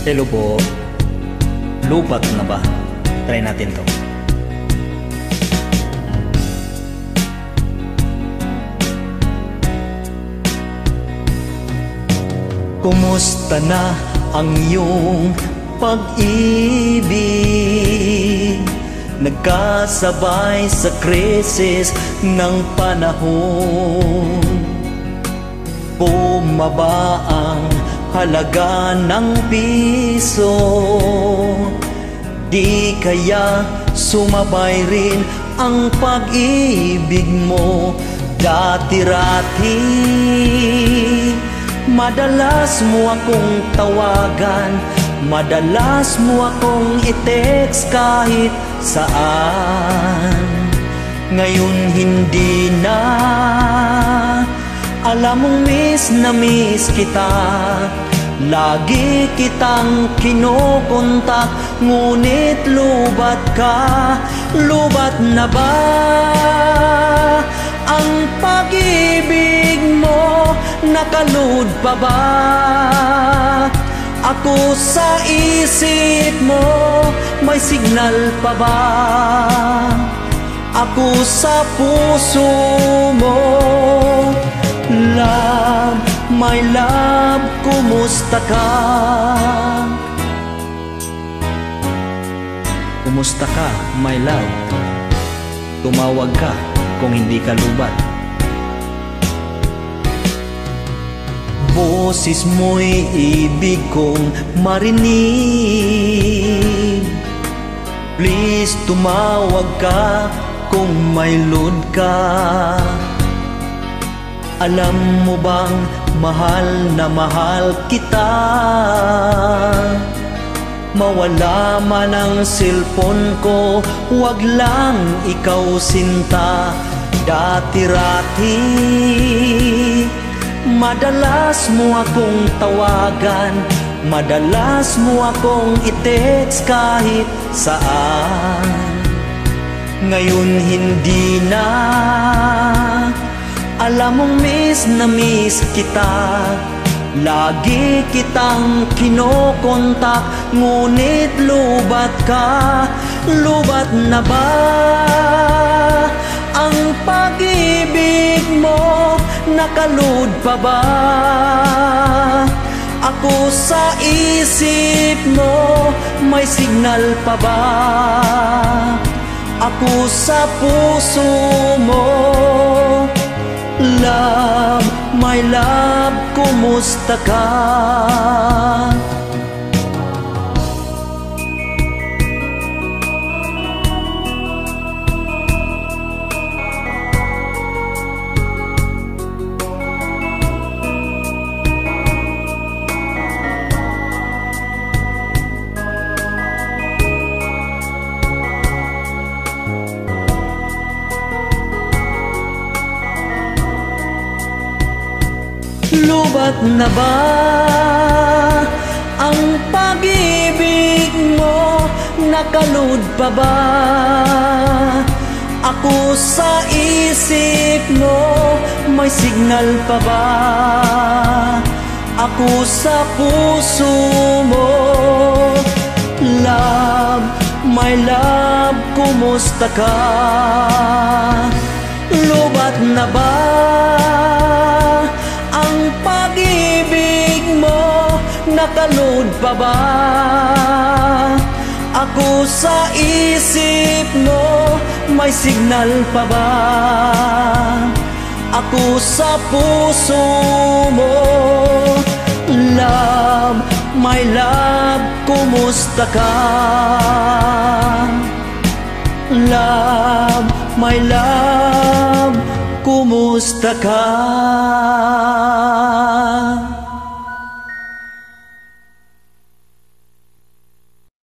Hello po. Lubat na ba? Try natin to. Kumusta na ang iyong pag-ibig? Nagkasabay sa krisis ng panahon. Bumaba ang halaga ng piso. Di kaya sumabay rin ang pag-ibig mo? Dati-rati madalas mo akong tawagan, madalas mo akong i-text kahit saan. Ngayon hindi na, alam mong miss na miss kita. Lagi kitang kinukontak, ngunit lubat ka. Lubat na ba ang pag-ibig mo? Nakaluhod pa ba ako sa isip mo? May signal pa ba ako sa puso mo? Love, my love, kumusta ka? Kumusta ka, my love? Tumawag ka kung hindi ka lubat. Boses mo'y ibig kong marinig. Please tumawag ka kung may load ka. Alam mo bang mahal na mahal kita? Mawala man ang cellphone ko, wag lang ikaw sinta. Dati-rati madalas mo akong tawagan, madalas mo akong i-text kahit saan. Ngayon hindi na, alam mong miss na miss kita. Lagi kitang kinokontak, ngunit lubat ka. Lubat na ba ang pag-ibig mo? Nakaluhod pa ba ako sa isip mo? May signal pa ba ako sa puso mo? Love, my love, kumusta ka? Lubat na ba ang pag-ibig mo? Nakaluhod pa ba ako sa isip mo? May signal pa ba ako sa puso mo? Love, my love, kumusta ka? Lubat na ba ang pag-ibig mo? Nakaluhod pa ba ako sa isip mo? May signal pa ba ako sa puso mo? Love, my love, kumusta ka? Love, my love, kumusta ka?